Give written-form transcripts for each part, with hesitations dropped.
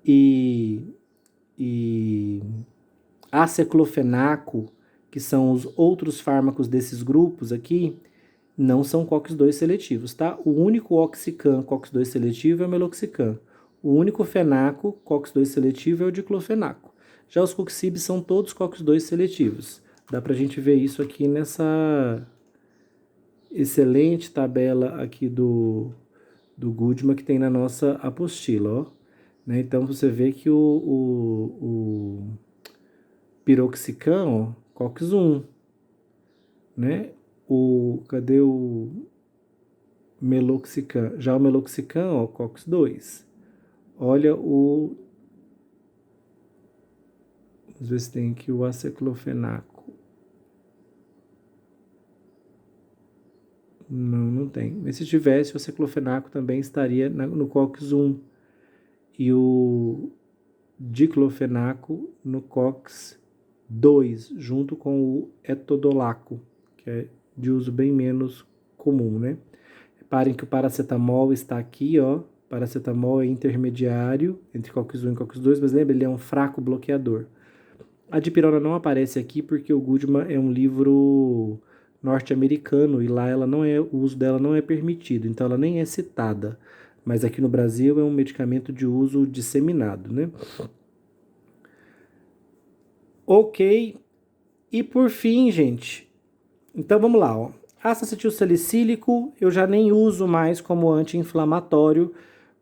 e aceclofenaco, que são os outros fármacos desses grupos aqui, não são COX-2 seletivos, tá? O único oxicam COX-2 seletivo é o meloxicam. O único fenaco COX-2 seletivo é o diclofenaco. Já os coxibs são todos COX-2 seletivos. Dá pra gente ver isso aqui nessa excelente tabela aqui do Goodman que tem na nossa apostila, ó. Né? Então você vê que o piroxicam, ó, COX-1, né? Cadê o meloxicam? Já o meloxicam, ó, COX-2. Olha o... Vamos ver se tem aqui o aceclofenaco. Não tem. Mas se tivesse, o aceclofenaco também estaria no COX-1. E o diclofenaco no COX-2, junto com o etodolaco, que é de uso bem menos comum, né? Reparem que o paracetamol está aqui, ó. Paracetamol é intermediário entre COX-1 e COX-2, mas lembra, ele é um fraco bloqueador. A dipirona não aparece aqui porque o Goodman é um livro norte-americano e lá o uso dela não é permitido, então ela nem é citada. Mas aqui no Brasil é um medicamento de uso disseminado, né? Ok. E por fim, gente, então vamos lá, ó. Ácido acetilsalicílico eu já nem uso mais como anti-inflamatório,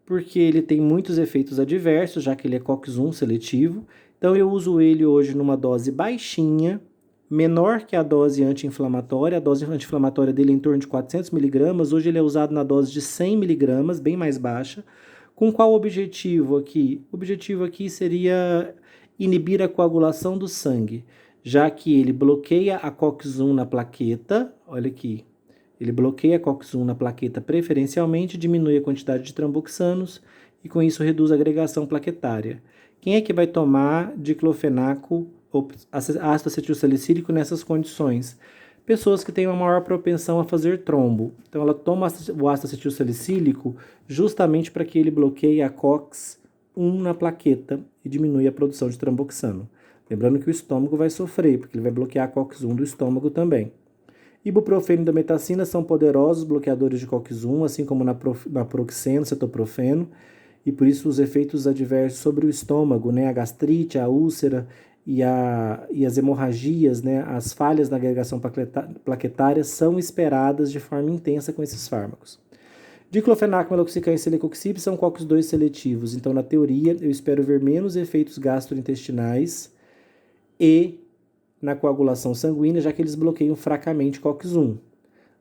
porque ele tem muitos efeitos adversos, já que ele é COX-1 seletivo. Então eu uso ele hoje numa dose baixinha, menor que a dose anti-inflamatória. A dose anti-inflamatória dele é em torno de 400 mg. Hoje ele é usado na dose de 100 mg, bem mais baixa. Com qual objetivo aqui? O objetivo aqui seria inibir a coagulação do sangue, já que ele bloqueia a COX-1 na plaqueta. Olha aqui. Ele bloqueia a COX-1 na plaqueta preferencialmente, diminui a quantidade de tromboxanos e com isso reduz a agregação plaquetária. Quem é que vai tomar diclofenaco ou ácido acetilsalicílico nessas condições? Pessoas que têm uma maior propensão a fazer trombo. Então ela toma o ácido acetilsalicílico justamente para que ele bloqueie a COX-1 na plaqueta e diminui a produção de tromboxano. Lembrando que o estômago vai sofrer, porque ele vai bloquear a COX-1 do estômago também. Ibuprofeno e dometacina são poderosos bloqueadores de COX-1, assim como naproxeno, cetoprofeno, e por isso os efeitos adversos sobre o estômago, né, a gastrite, a úlcera e as hemorragias, né, as falhas na agregação plaquetária são esperadas de forma intensa com esses fármacos. Diclofenaco, meloxicam e celecoxib são COX-2 seletivos, então na teoria eu espero ver menos efeitos gastrointestinais e na coagulação sanguínea, já que eles bloqueiam fracamente COX-1.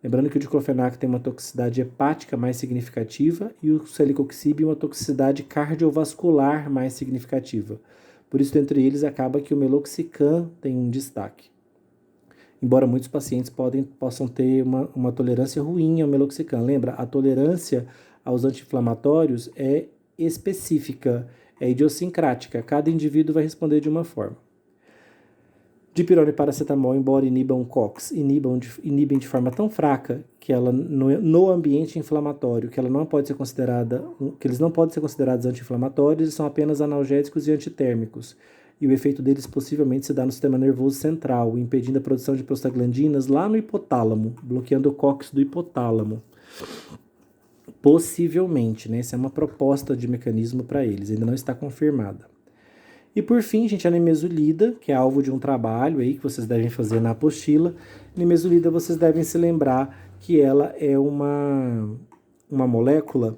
Lembrando que o diclofenaco tem uma toxicidade hepática mais significativa e o celecoxib uma toxicidade cardiovascular mais significativa. Por isso, entre eles, acaba que o meloxicam tem um destaque. Embora muitos pacientes possam ter uma tolerância ruim ao meloxicam. Lembra, a tolerância aos anti-inflamatórios é específica, é idiosincrática. Cada indivíduo vai responder de uma forma. Dipirona e paracetamol, embora inibam COX, inibem de forma tão fraca que ela, no ambiente inflamatório, que eles não podem ser considerados anti-inflamatórios, eles são apenas analgésicos e antitérmicos. E o efeito deles possivelmente se dá no sistema nervoso central, impedindo a produção de prostaglandinas lá no hipotálamo, bloqueando o COX do hipotálamo. Possivelmente, né? Essa é uma proposta de mecanismo para eles, ainda não está confirmada. E por fim, gente, a nimesulida, que é alvo de um trabalho aí que vocês devem fazer na apostila. Nimesulida, vocês devem se lembrar que ela é uma molécula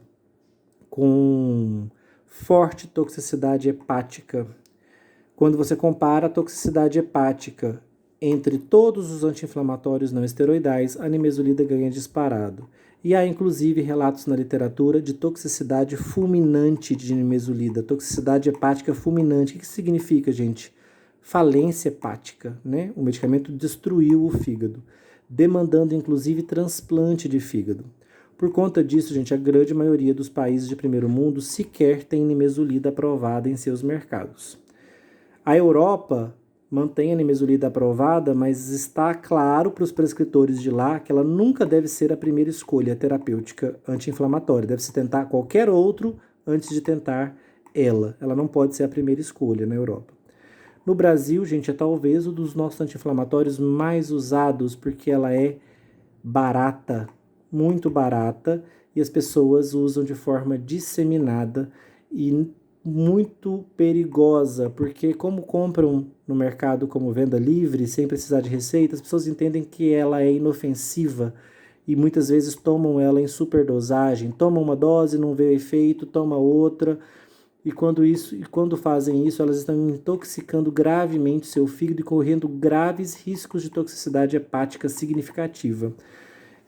com forte toxicidade hepática. Quando você compara a toxicidade hepática entre todos os anti-inflamatórios não esteroidais, a nimesulida ganha disparado. E há, inclusive, relatos na literatura de toxicidade fulminante de nimesulida, toxicidade hepática fulminante. O que significa, gente? Falência hepática, né? O medicamento destruiu o fígado, demandando, inclusive, transplante de fígado. Por conta disso, gente, a grande maioria dos países de primeiro mundo sequer tem nimesulida aprovada em seus mercados. A Europa mantém a nimesulida aprovada, mas está claro para os prescritores de lá que ela nunca deve ser a primeira escolha terapêutica anti-inflamatória. Deve-se tentar qualquer outro antes de tentar ela não pode ser a primeira escolha na Europa. No Brasil, gente, é talvez um dos nossos anti-inflamatórios mais usados, porque ela é barata, muito barata, e as pessoas usam de forma disseminada e muito perigosa, porque como compram no mercado como venda livre, sem precisar de receita, as pessoas entendem que ela é inofensiva e muitas vezes tomam ela em superdosagem, tomam uma dose, não vê efeito, toma outra, e quando fazem isso, elas estão intoxicando gravemente seu fígado e correndo graves riscos de toxicidade hepática significativa.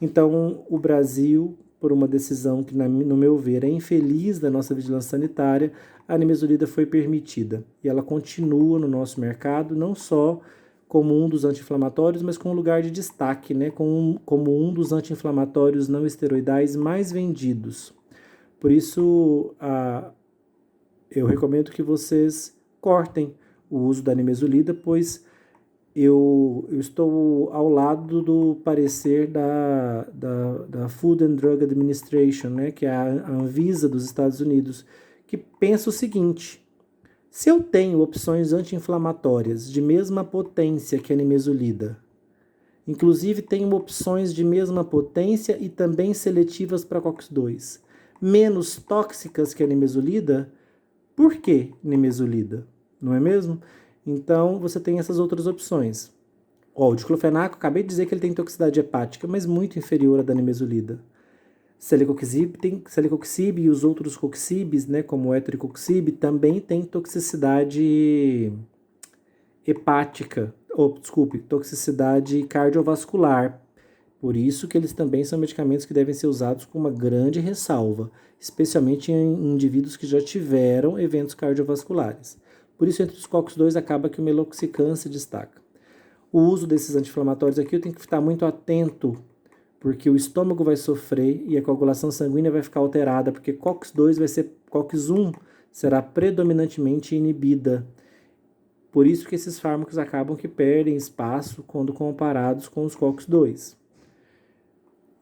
Então, o Brasil, por uma decisão que, no meu ver, é infeliz da nossa vigilância sanitária, a nimesulida foi permitida. E ela continua no nosso mercado, não só como um dos anti-inflamatórios, mas com um lugar de destaque, né? Como um dos anti-inflamatórios não esteroidais mais vendidos. Por isso, eu recomendo que vocês cortem o uso da nimesulida, pois eu estou ao lado do parecer da Food and Drug Administration, né, que é a Anvisa dos Estados Unidos, que pensa o seguinte: se eu tenho opções anti-inflamatórias de mesma potência que a nimesulida, inclusive tenho opções de mesma potência e também seletivas para COX-2, menos tóxicas que a nimesulida, por que nimesulida? Não é mesmo? Então, você tem essas outras opções. O diclofenaco, acabei de dizer que ele tem toxicidade hepática, mas muito inferior à da nimesulida. Celecoxib e os outros coxibs, né, como o etoricoxib, também tem toxicidade hepática, toxicidade cardiovascular. Por isso que eles também são medicamentos que devem ser usados com uma grande ressalva, especialmente em indivíduos que já tiveram eventos cardiovasculares. Por isso, entre os COX-2, acaba que o meloxicam se destaca. O uso desses anti-inflamatórios aqui eu tenho que estar muito atento, porque o estômago vai sofrer e a coagulação sanguínea vai ficar alterada, porque COX-1 será predominantemente inibida. Por isso que esses fármacos acabam que perdem espaço quando comparados com os COX-2.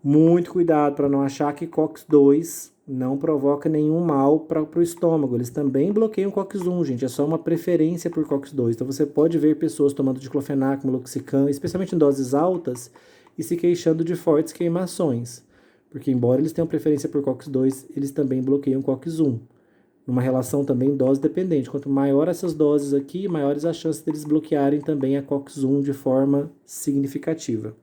Muito cuidado para não achar que COX-2 não provoca nenhum mal para o estômago. Eles também bloqueiam COX-1, gente. É só uma preferência por COX-2. Então você pode ver pessoas tomando diclofenaco, meloxicam, especialmente em doses altas, e se queixando de fortes queimações. Porque embora eles tenham preferência por COX-2, eles também bloqueiam COX-1. Numa relação também dose dependente. Quanto maior essas doses aqui, maiores as chances deles bloquearem também a COX-1 de forma significativa.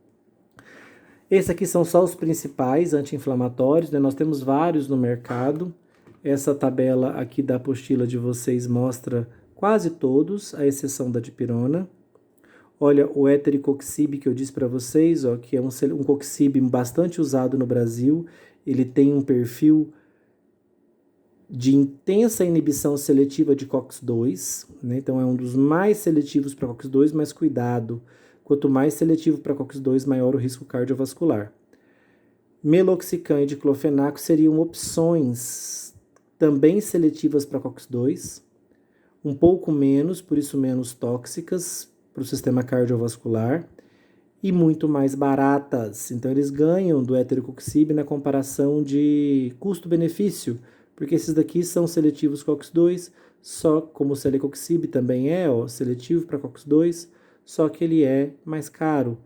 Esses aqui são só os principais anti-inflamatórios, né? Nós temos vários no mercado. Essa tabela aqui da apostila de vocês mostra quase todos, à exceção da dipirona. Olha, o etoricoxib que eu disse para vocês, ó, que é um coxib bastante usado no Brasil. Ele tem um perfil de intensa inibição seletiva de COX-2, né? Então é um dos mais seletivos para COX-2, mas cuidado, quanto mais seletivo para COX-2, maior o risco cardiovascular. Meloxicam e diclofenaco seriam opções também seletivas para COX-2, um pouco menos, por isso menos tóxicas para o sistema cardiovascular e muito mais baratas. Então eles ganham do etoricoxib na comparação de custo-benefício, porque esses daqui são seletivos COX-2, só como o celecoxib também é seletivo para COX-2, só que ele é mais caro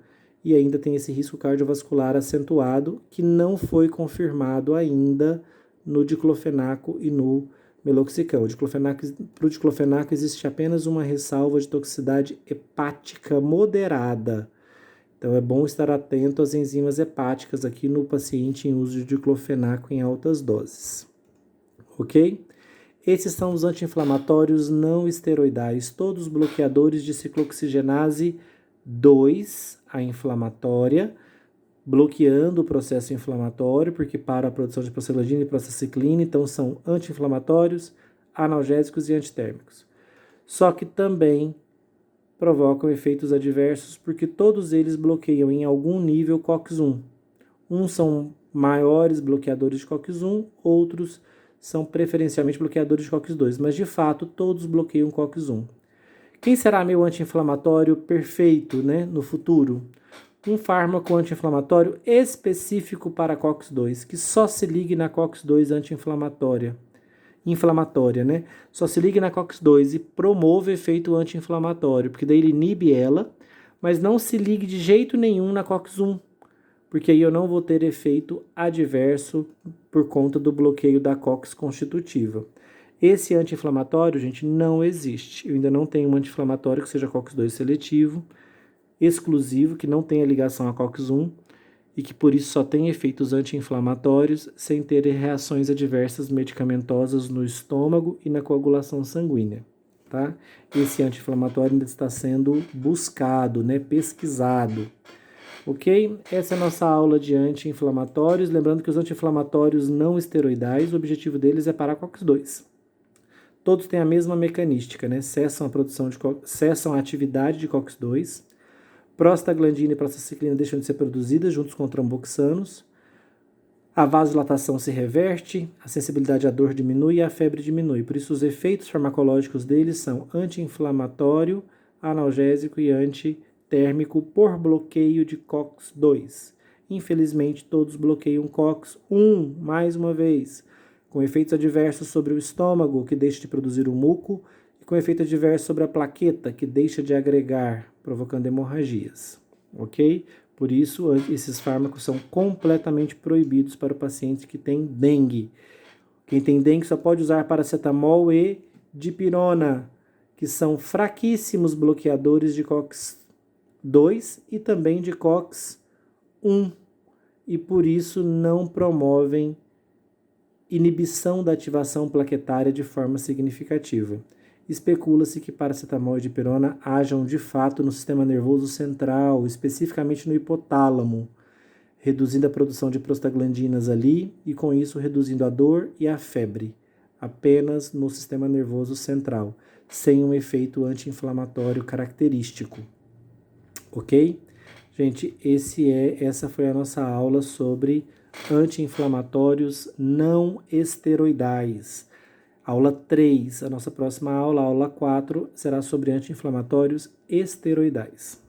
e ainda tem esse risco cardiovascular acentuado que não foi confirmado ainda no diclofenaco e no meloxicam. Para o diclofenaco existe apenas uma ressalva de toxicidade hepática moderada. Então é bom estar atento às enzimas hepáticas aqui no paciente em uso de diclofenaco em altas doses. Ok? Esses são os anti-inflamatórios não esteroidais, todos bloqueadores de ciclooxigenase 2, a inflamatória, bloqueando o processo inflamatório, porque para a produção de prostaglandina e prostaciclina, então são anti-inflamatórios, analgésicos e antitérmicos. Só que também provocam efeitos adversos, porque todos eles bloqueiam em algum nível COX-1. Uns são maiores bloqueadores de COX-1, outros são preferencialmente bloqueadores de COX-2, mas de fato todos bloqueiam COX-1. Quem será meu anti-inflamatório perfeito, né, no futuro? Um fármaco anti-inflamatório específico para COX-2, que só se ligue na COX-2 anti-inflamatória. inflamatória, né? Só se ligue na COX-2 e promova efeito anti-inflamatório, porque daí ele inibe ela, mas não se ligue de jeito nenhum na COX-1, porque aí eu não vou ter efeito adverso por conta do bloqueio da COX constitutiva. Esse anti-inflamatório, gente, não existe. Eu ainda não tenho um anti-inflamatório que seja COX-2 seletivo, exclusivo, que não tenha ligação à COX-1 e que por isso só tem efeitos anti-inflamatórios sem ter reações adversas medicamentosas no estômago e na coagulação sanguínea, tá? Esse anti-inflamatório ainda está sendo buscado, né, pesquisado. Ok? Essa é a nossa aula de anti-inflamatórios. Lembrando que os anti-inflamatórios não esteroidais, o objetivo deles é parar a COX-2. Todos têm a mesma mecanística, né? Cessam a atividade de COX-2, prostaglandina e prostaciclina deixam de ser produzidas juntos com tromboxanos, a vasodilatação se reverte, a sensibilidade à dor diminui e a febre diminui. Por isso, os efeitos farmacológicos deles são anti-inflamatório, analgésico e antitérmico por bloqueio de COX-2. Infelizmente, todos bloqueiam COX-1, mais uma vez, com efeitos adversos sobre o estômago, que deixa de produzir o muco, e com efeito adverso sobre a plaqueta, que deixa de agregar, provocando hemorragias. Ok? Por isso, esses fármacos são completamente proibidos para o paciente que tem dengue. Quem tem dengue só pode usar paracetamol e dipirona, que são fraquíssimos bloqueadores de COX-2 e também de COX-1, e por isso não promovem inibição da ativação plaquetária de forma significativa. Especula-se que paracetamol e dipirona ajam de fato no sistema nervoso central, especificamente no hipotálamo, reduzindo a produção de prostaglandinas ali e com isso reduzindo a dor e a febre, apenas no sistema nervoso central, sem um efeito anti-inflamatório característico. Ok? Gente, essa foi a nossa aula sobre anti-inflamatórios não esteroidais. Aula 3, a nossa próxima aula, aula 4, será sobre anti-inflamatórios esteroidais.